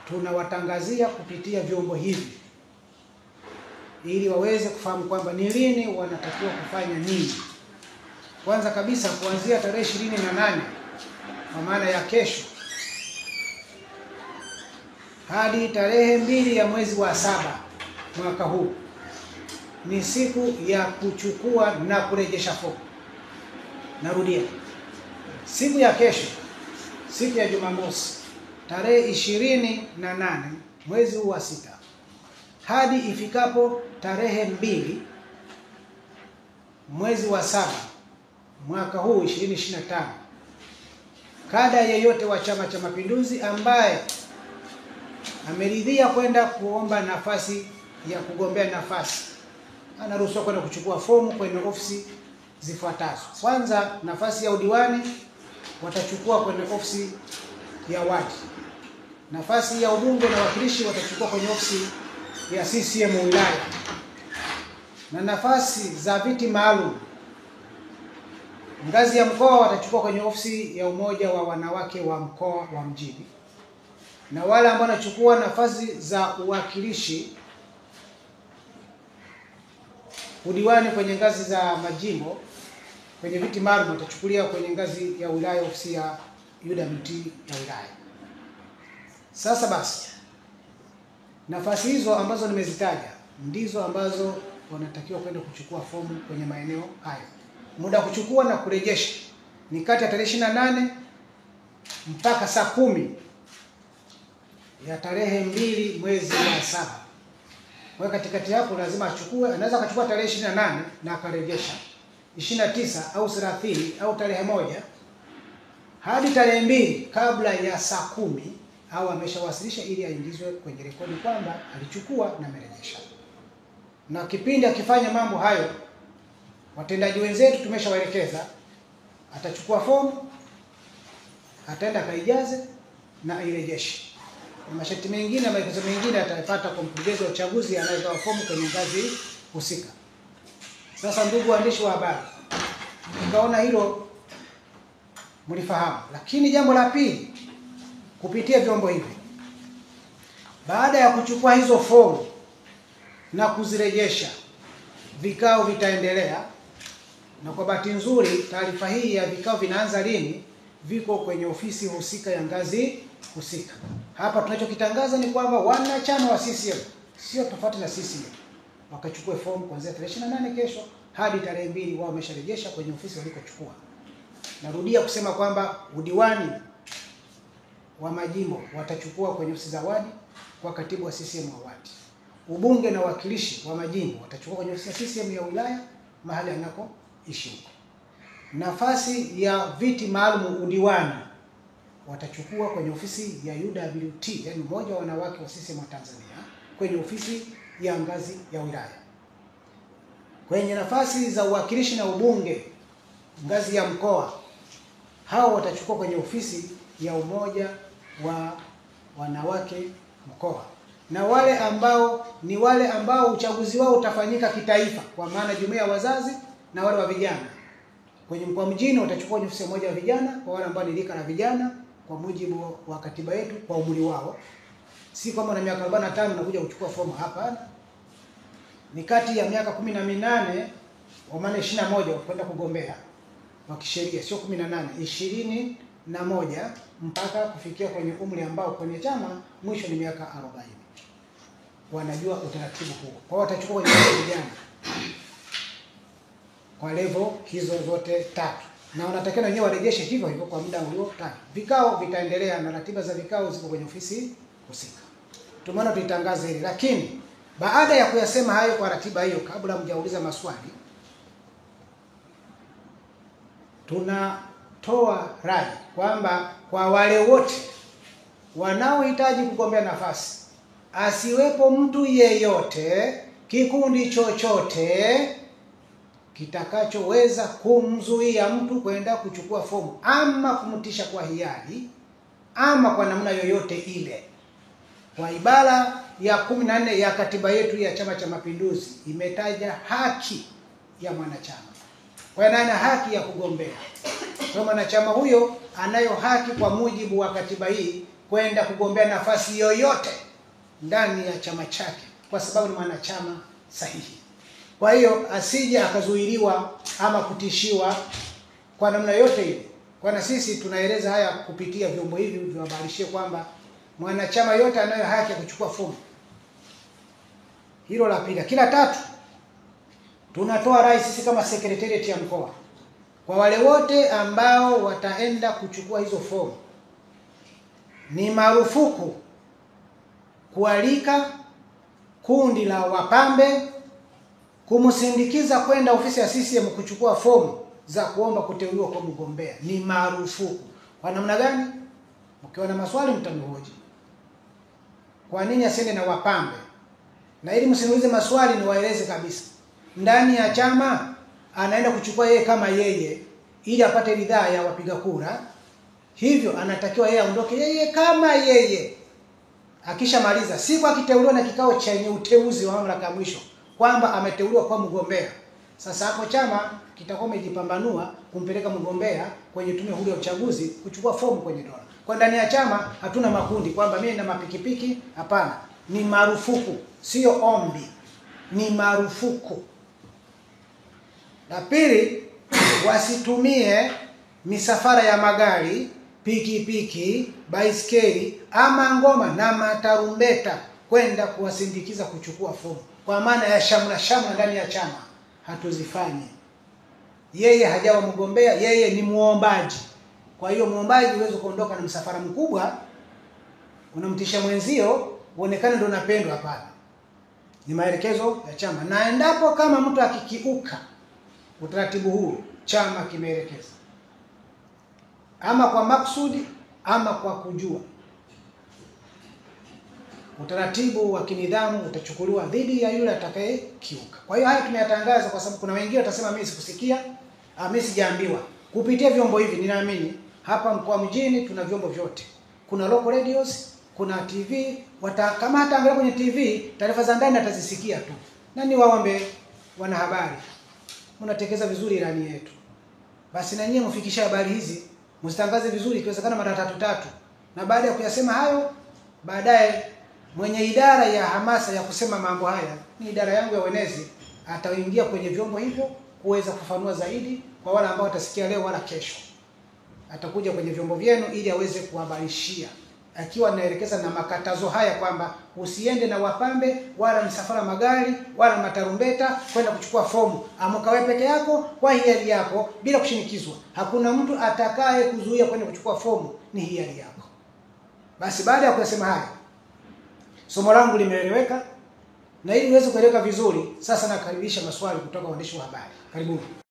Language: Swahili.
tunawatangazia kupitia vyombo hivi ili waweze kufahamu kwamba ni lini wanatakiwa kufanya nini. Kwanza kabisa, kuanzia tarehe 28 kwa maana ya kesho hadi tarehe 2 ya mwezi wa 7 mwaka huu ni siku ya kuchukua na kurejesha fomu. Narudia, siku ya kesho, siku ya Jumamosi tarehe 28 mwezi wa 6 hadi ifikapo tarehe 2 mwezi wa 7 mwaka huu 2025, kada yeyote wa Chama cha Mapinduzi ambaye ameridhia kwenda kuomba nafasi ya kugombea nafasi anaruhusiwa kwenda kuchukua fomu kwenye ofisi zifuatazo. Kwanza, nafasi ya udiwani watachukua kwenye ofisi ya wadi. Nafasi ya ubunge na wakilishi watachukua kwenye ofisi ya CCM wilaya. Na nafasi za viti maalum ngazi ya mkoa watachukua kwenye ofisi ya umoja wa wanawake wa mkoa wa Mjini. Na wale ambao wanachukua nafasi za uwakilishi udiwani kwenye ngazi za majimbo kwenye viti maalum watachukulia kwenye ngazi ya wilaya, ofisi ya UWT ya wilaya. Sasa basi, nafasi hizo ambazo nimezitaja ndizo ambazo wanatakiwa kwenda kuchukua fomu kwenye maeneo hayo. Muda wa kuchukua na kurejesha ni kati ya tarehe 28 mpaka saa 10 ya tarehe 2 mwezi wa 7. Kwa katikati hapo lazima achukue, anaweza akachukua tarehe 28 na akarejesha 29 au 30 au tarehe 1 hadi tarehe 2 kabla ya saa 10 au ameshawasilisha ili aingizwe kwenye rekodi kwamba alichukua na amerejesha. Na kipindi akifanya mambo hayo, watendaji wenzetu tumeshawaelekeza, atachukua fomu, ataenda kaijaze na airejeshe. Na masharti mengine na maelekezo mengine atapata kwa mkurugenzi wa uchaguzi anayetoa fomu kwenye ngazi husika. Sasa ndugu waandishi wa habari, nikaona hilo mlifahamu. Lakini jambo la pili, kupitia vyombo hivi, baada ya kuchukua hizo fomu na kuzirejesha, vikao vitaendelea. Na kwa bahati nzuri, taarifa hii ya vikao vinaanza lini viko kwenye ofisi husika ya ngazi husika. Hapa tunachokitangaza ni kwamba wanachama wa CCM sio tofauti na CCM wakachukue fomu kuanzia tarehe 28 kesho hadi tarehe 2 wao wamesharejesha kwenye ofisi walikochukua. Narudia kusema kwamba udiwani wa majimbo watachukua kwenye ofisi za wadi kwa katibu wa CCM wa wadi. Ubunge na wakilishi wa majimbo watachukua kwenye ofisi ya CCM ya wilaya mahali anakoishi. Nafasi ya viti maalum udiwani watachukua kwenye ofisi ya UWT, yani umoja wa wanawake wa CCM wa Tanzania, kwenye ofisi ya ngazi ya wilaya. Kwenye nafasi za uwakilishi na ubunge ngazi ya mkoa, hao watachukua kwenye ofisi ya umoja wa wanawake mkoa. Na wale ambao uchaguzi wao utafanyika kitaifa, kwa maana jumuiya ya wazazi na wale wa vijana, kwenye mkoa Mjini watachukua kwenye ofisi ya umoja wa vijana, kwa wale ambao ni rika la vijana kwa mujibu wa katiba yetu kwa umri wao. Si kama na miaka 45 unakuja kuchukua fomu, hapana. Ni kati ya miaka 18 kwa maana 21 kwenda kugombea wa kisheria, sio 18, 21 mpaka kufikia kwenye umri ambao kwenye chama mwisho ni miaka 40. Wanajua utaratibu huo. Kwa watachukua kwenye vijana kwa level hizo zote 3. Na wanatakiwa wenyewe warejeshe hivyo hivyo kwa muda uliotajwa. Vikao vitaendelea na ratiba za vikao ziko kwenye ofisi husika. Tumeona tuitangaze hili, lakini baada ya kuyasema hayo kwa ratiba hiyo, kabla mjauliza maswali, tunatoa rai kwamba kwa wale wote wanaohitaji kugombea nafasi, asiwepo mtu yeyote, kikundi chochote kitakachoweza kumzuia mtu kwenda kuchukua fomu ama kumtisha kwa hiari ama kwa namna yoyote ile. Kwa ibara ya 14 ya katiba yetu ya Chama cha Mapinduzi imetaja haki ya mwanachama. Kwa hiyo ana haki ya kugombea. Kwa mwanachama huyo anayo haki kwa mujibu wa katiba hii kwenda kugombea nafasi yoyote ndani ya chama chake, kwa sababu ni mwanachama sahihi. Kwa hiyo asije akazuiliwa ama kutishiwa kwa namna yote ile. Kwa sisi tunaeleza haya kupitia vyombo hivi viwabarishie kwamba mwanachama yote anayo haki ya kuchukua fomu. Hilo la pili. Kila tatu, tunatoa rai sisi kama secretariat ya mkoa kwa wale wote ambao wataenda kuchukua hizo fomu, ni marufuku kualika kundi la wapambe kumsindikiza kwenda ofisi ya CCM kuchukua fomu za kuomba kuteuliwa kwa mgombea. Ni marufuku. Kwa namna gani? Mkiwa na maswali mtanihoji. Kwa nini asiende na wapambe? Na ili msiniulize maswali niwaeleze kabisa. Ndani ya chama anaenda kuchukua yeye kama yeye ili apate ridhaa ya wapiga kura. Hivyo anatakiwa yeye aondoke yeye kama yeye. Akishamaliza siku akiteuliwa na kikao chenye uteuzi wa mamlaka mwisho kwamba ameteuliwa kwa mgombea, sasa hapo chama kitakuwa kimejipambanua kumpeleka mgombea kwenye tume huru ya uchaguzi kuchukua fomu kwenye dola. Kwa ndani ya chama hatuna makundi kwamba mimi na mapikipiki, hapana. Ni marufuku, sio ombi. Ni marufuku. La pili, wasitumie misafara ya magari, pikipiki, baiskeli ama ngoma na matarumbeta kwenda kuwasindikiza kuchukua fomu. Kwa maana ya shamra ndani ya chama hatuzifanyi. Yeye hajawa mgombea, yeye ni muombaji. Kwa hiyo muombaji uweze kuondoka na msafara mkubwa unamtisha mwenzio uonekane ndio unapendwa, hapana. Ni maelekezo ya chama. Na endapo kama mtu akikiuka utaratibu huu, chama kimeelekeza ama kwa makusudi ama kwa kujua, utaratibu wa kinidhamu utachukuliwa dhidi ya yule atakayekiuka. Kwa hiyo haya tumeyatangaza kwa sababu kuna wengine watasema mimi sikusikia, mimi sijaambiwa. Kupitia vyombo hivi ninaamini hapa mkoa mjini tuna vyombo vyote. Kuna local radios, kuna TV, kama hata angalia kwenye TV taarifa za ndani atazisikia tu. Na ni waombe wanahabari, mnatekeza vizuri ilani yetu. Basi na nyinyi mfikishe habari hizi, msitangaze vizuri ikiwezekana mara tatu. Na baada ya kuyasema hayo, baadaye mwenye idara ya hamasa ya kusema mambo haya ni idara yangu ya uenezi, ataingia kwenye vyombo hivyo kuweza kufanua zaidi kwa wale ambao watasikia leo wala kesho. Atakuja kwenye vyombo vyenu ili aweze kuhabarishia, akiwa anaelekeza na makatazo haya kwamba usiende na wapambe wala msafara magari wala matarumbeta kwenda kuchukua fomu. Amukawe peke yako kwa hiari yako bila kushinikizwa. Hakuna mtu atakaye kuzuia kwenda kuchukua fomu, ni hiari yako. Basi baada ya kusema haya, somo langu limeeleweka, na ili niweze kueleweka vizuri, sasa nakaribisha maswali kutoka waandishi wa habari. Karibuni.